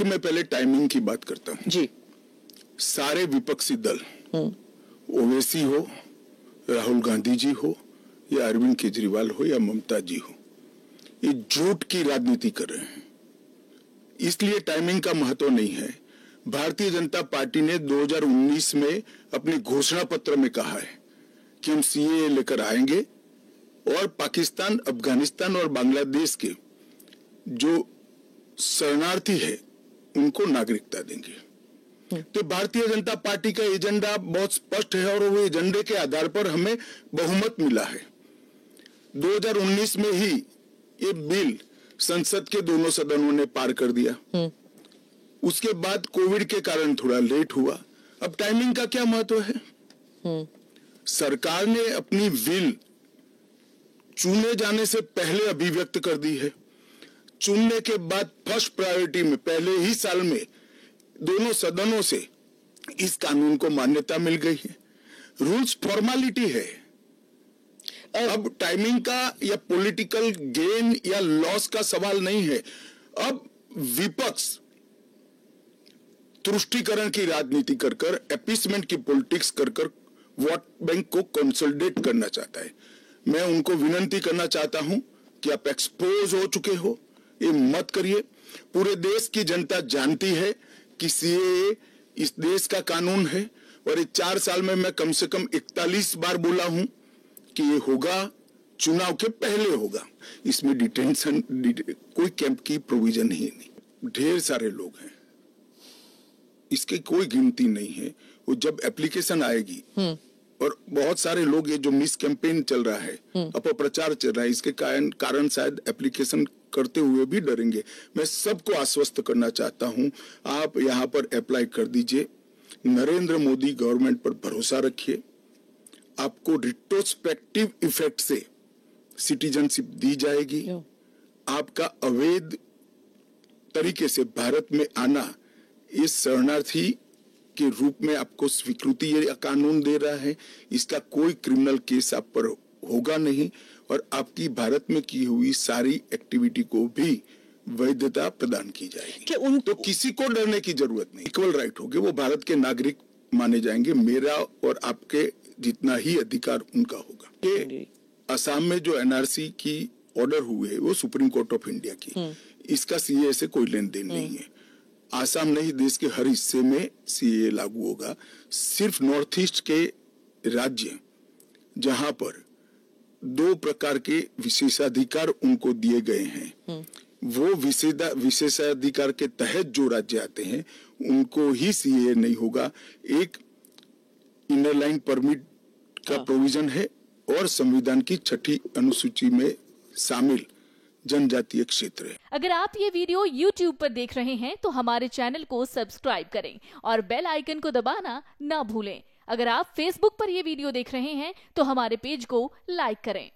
देखिए, मैं पहले टाइमिंग की बात करता हूँ जी। सारे विपक्षी दल, ओवैसी हो, राहुल गांधी जी हो, या अरविंद केजरीवाल हो, या ममता जी हो, ये झूठ की राजनीति कर रहे हैं। इसलिए टाइमिंग का महत्व नहीं है। भारतीय जनता पार्टी ने 2019 में अपने घोषणा पत्र में कहा है कि हम सीएए लेकर आएंगे और पाकिस्तान, अफगानिस्तान और बांग्लादेश के जो शरणार्थी है उनको नागरिकता देंगे। तो भारतीय जनता पार्टी का एजेंडा बहुत स्पष्ट है और वो एजेंडे के आधार पर हमें बहुमत मिला है। 2019 में ही ये बिल संसद के दोनों सदनों ने पार कर दिया। उसके बाद कोविड के कारण थोड़ा लेट हुआ। अब टाइमिंग का क्या महत्व है? सरकार ने अपनी विल चुने जाने से पहले अभिव्यक्त कर दी है। चुनने के बाद फर्स्ट प्रायोरिटी में पहले ही साल में दोनों सदनों से इस कानून को मान्यता मिल गई है। रूल्स फॉर्मेलिटी है। अब टाइमिंग का या पॉलिटिकल गेन या लॉस का सवाल नहीं है। अब विपक्ष तुष्टीकरण की राजनीति कर कर, एपीसमेंट की पॉलिटिक्स कर कर वोट बैंक को कंसोलिडेट करना चाहता है। मैं उनको विनती करना चाहता हूं कि आप एक्सपोज हो चुके हो, ये मत करिए। पूरे देश की जनता जानती है कि सीएए इस देश का कानून है और ये 4 साल में मैं कम से कम 41 बार बोला हूं कि ये होगा, चुनाव के पहले होगा। इसमें डिटेंशन, कोई कैंप की प्रोविजन ही नहीं। ढेर सारे लोग हैं, इसकी कोई गिनती नहीं है। वो जब एप्लीकेशन आएगी और बहुत सारे लोग, ये जो मिस कैंपेन चल रहा है, अपप्रचार चल रहा है, इसके कारण शायद एप्लीकेशन करते हुए भी डरेंगे। मैं सबको आश्वस्त करना चाहता हूं, आप यहां पर अप्लाई कर दीजिए। नरेंद्र मोदी गवर्नमेंट पर भरोसा रखिए। आपको रिट्रोस्पेक्टिव इफेक्ट से सिटीजनशिप दी जाएगी। आपका अवैध तरीके से भारत में आना, इस शरणार्थी के रूप में आपको स्वीकृति ये कानून दे रहा है। इसका कोई क्रिमिनल केस आप पर होगा नहीं और आपकी भारत में की हुई सारी एक्टिविटी को भी वैधता प्रदान की जाएगी। तो किसी को डरने की जरूरत नहीं। इक्वल राइट होंगे, वो भारत के नागरिक माने जाएंगे। मेरा और आपके जितना ही अधिकार उनका होगा। ये असम में जो एनआरसी की ऑर्डर हुए है वो सुप्रीम कोर्ट ऑफ इंडिया की, इसका सीए से कोई लेन देन नहीं है। आसाम नहीं, देश के हर हिस्से में सीए लागू होगा। सिर्फ नॉर्थ ईस्ट के राज्य जहां पर 2 प्रकार के विशेषाधिकार उनको दिए गए हैं, वो विशेषाधिकार के तहत जो राज्य आते हैं उनको ही सीए नहीं होगा। एक इनर लाइन परमिट का प्रोविजन है और संविधान की 6ठी अनुसूची में शामिल जनजातीय क्षेत्र है। अगर आप ये वीडियो YouTube पर देख रहे हैं तो हमारे चैनल को सब्सक्राइब करें और बेल आइकन को दबाना ना भूलें। अगर आप Facebook पर ये वीडियो देख रहे हैं तो हमारे पेज को लाइक करें।